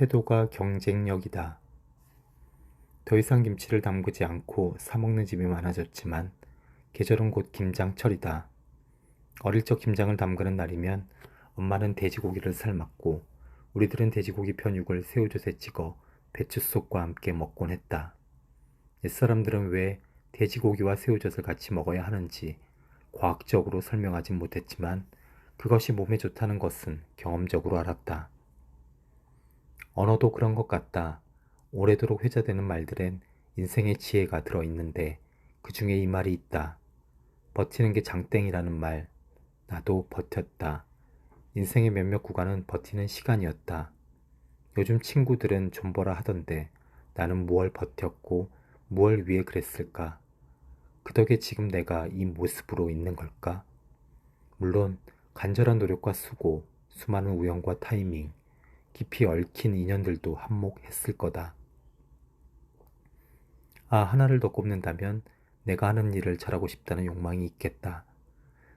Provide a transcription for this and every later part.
태도가 경쟁력이다. 더 이상 김치를 담그지 않고 사 먹는 집이 많아졌지만 계절은 곧 김장철이다. 어릴 적 김장을 담그는 날이면 엄마는 돼지고기를 삶았고 우리들은 돼지고기 편육을 새우젓에 찍어 배추속과 함께 먹곤 했다. 옛사람들은 왜 돼지고기와 새우젓을 같이 먹어야 하는지 과학적으로 설명하진 못했지만 그것이 몸에 좋다는 것은 경험적으로 알았다. 언어도 그런 것 같다. 오래도록 회자되는 말들엔 인생의 지혜가 들어있는데 그 중에 이 말이 있다. 버티는 게 장땡이라는 말. 나도 버텼다. 인생의 몇몇 구간은 버티는 시간이었다. 요즘 친구들은 존버라 하던데 나는 무얼 버텼고 무얼 위해 그랬을까? 그 덕에 지금 내가 이 모습으로 있는 걸까? 물론 간절한 노력과 수고, 수많은 우연과 타이밍, 깊이 얽힌 인연들도 한몫했을 거다. 하나를 더 꼽는다면 내가 하는 일을 잘하고 싶다는 욕망이 있겠다.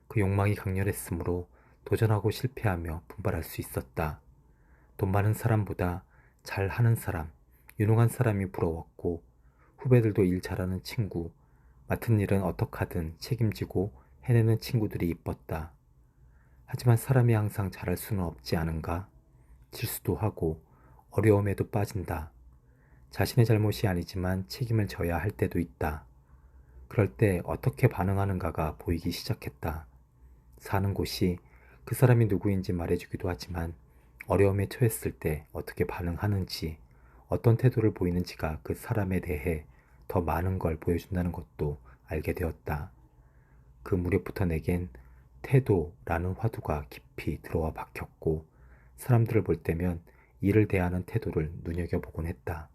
그 욕망이 강렬했으므로 도전하고 실패하며 분발할 수 있었다. 돈 많은 사람보다 잘하는 사람, 유능한 사람이 부러웠고 후배들도 일 잘하는 친구, 맡은 일은 어떡하든 책임지고 해내는 친구들이 이뻤다. 하지만 사람이 항상 잘할 수는 없지 않은가? 실수도 하고 어려움에도 빠진다. 자신의 잘못이 아니지만 책임을 져야 할 때도 있다. 그럴 때 어떻게 반응하는가가 보이기 시작했다. 사는 곳이 그 사람이 누구인지 말해주기도 하지만 어려움에 처했을 때 어떻게 반응하는지, 어떤 태도를 보이는지가 그 사람에 대해 더 많은 걸 보여준다는 것도 알게 되었다. 그 무렵부터 내겐 태도라는 화두가 깊이 들어와 박혔고 사람들을 볼 때면 이를 대하는 태도를 눈여겨보곤 했다.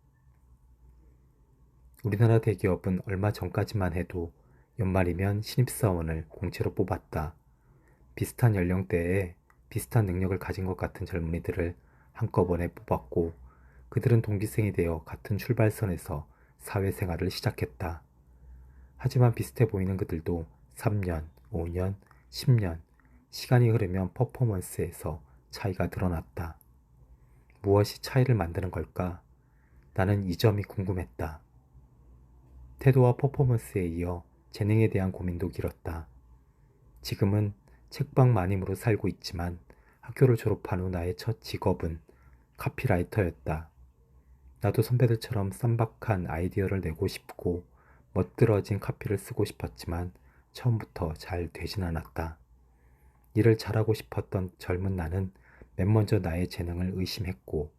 우리나라 대기업은 얼마 전까지만 해도 연말이면 신입사원을 공채로 뽑았다. 비슷한 연령대에 비슷한 능력을 가진 것 같은 젊은이들을 한꺼번에 뽑았고 그들은 동기생이 되어 같은 출발선에서 사회생활을 시작했다. 하지만 비슷해 보이는 그들도 3년, 5년, 10년 시간이 흐르면 퍼포먼스에서 차이가 드러났다. 무엇이 차이를 만드는 걸까? 나는 이 점이 궁금했다. 태도와 퍼포먼스에 이어 재능에 대한 고민도 길었다. 지금은 책방 마님으로 살고 있지만 학교를 졸업한 후 나의 첫 직업은 카피라이터였다. 나도 선배들처럼 쌈박한 아이디어를 내고 싶고 멋들어진 카피를 쓰고 싶었지만 처음부터 잘 되진 않았다. 일을 잘하고 싶었던 젊은 나는 맨 먼저 나의 재능을 의심했고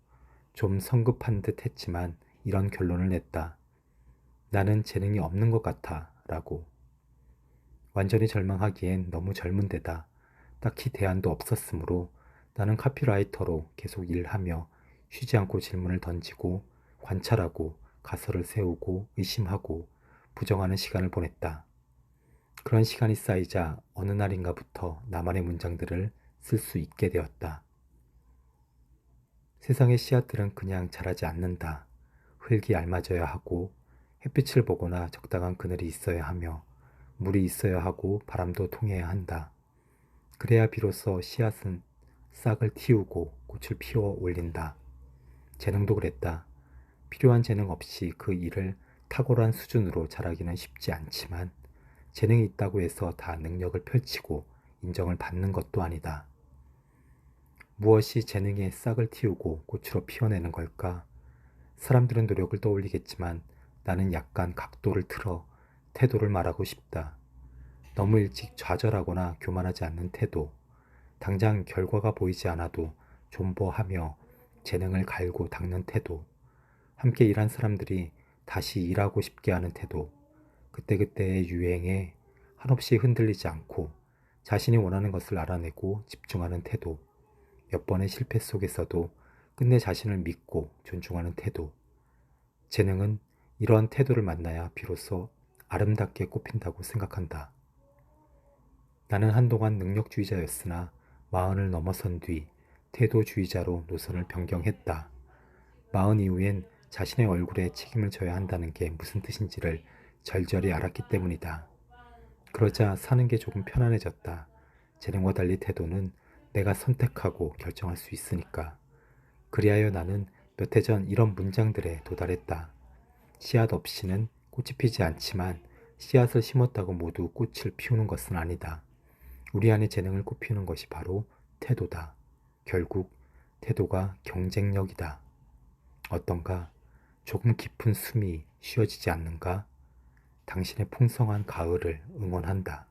좀 성급한 듯 했지만 이런 결론을 냈다. 나는 재능이 없는 것 같아 라고. 완전히 절망하기엔 너무 젊은 데다 딱히 대안도 없었으므로 나는 카피라이터로 계속 일하며 쉬지 않고 질문을 던지고 관찰하고 가설을 세우고 의심하고 부정하는 시간을 보냈다. 그런 시간이 쌓이자 어느 날인가부터 나만의 문장들을 쓸 수 있게 되었다. 세상의 씨앗들은 그냥 자라지 않는다. 흙이 얇아져야 하고 햇빛을 보거나 적당한 그늘이 있어야 하며 물이 있어야 하고 바람도 통해야 한다. 그래야 비로소 씨앗은 싹을 틔우고 꽃을 피워 올린다. 재능도 그랬다. 필요한 재능 없이 그 일을 탁월한 수준으로 잘하기는 쉽지 않지만 재능이 있다고 해서 다 능력을 펼치고 인정을 받는 것도 아니다. 무엇이 재능의 싹을 틔우고 꽃으로 피워내는 걸까? 사람들은 노력을 떠올리겠지만 나는 약간 각도를 틀어 태도를 말하고 싶다. 너무 일찍 좌절하거나 교만하지 않는 태도, 당장 결과가 보이지 않아도 존버하며 재능을 갈고 닦는 태도, 함께 일한 사람들이 다시 일하고 싶게 하는 태도, 그때그때의 유행에 한없이 흔들리지 않고 자신이 원하는 것을 알아내고 집중하는 태도, 몇 번의 실패 속에서도 끝내 자신을 믿고 존중하는 태도. 재능은 이러한 태도를 만나야 비로소 아름답게 꽃핀다고 생각한다. 나는 한동안 능력주의자였으나 40을 넘어선 뒤 태도주의자로 노선을 변경했다. 40 이후엔 자신의 얼굴에 책임을 져야 한다는 게 무슨 뜻인지를 절절히 알았기 때문이다. 그러자 사는 게 조금 편안해졌다. 재능과 달리 태도는 내가 선택하고 결정할 수 있으니까. 그리하여 나는 몇 해 전 이런 문장들에 도달했다. 씨앗 없이는 꽃이 피지 않지만 씨앗을 심었다고 모두 꽃을 피우는 것은 아니다. 우리 안의 재능을 꽃피우는 것이 바로 태도다. 결국 태도가 경쟁력이다. 어떤가? 조금 깊은 숨이 쉬어지지 않는가? 당신의 풍성한 가을을 응원한다.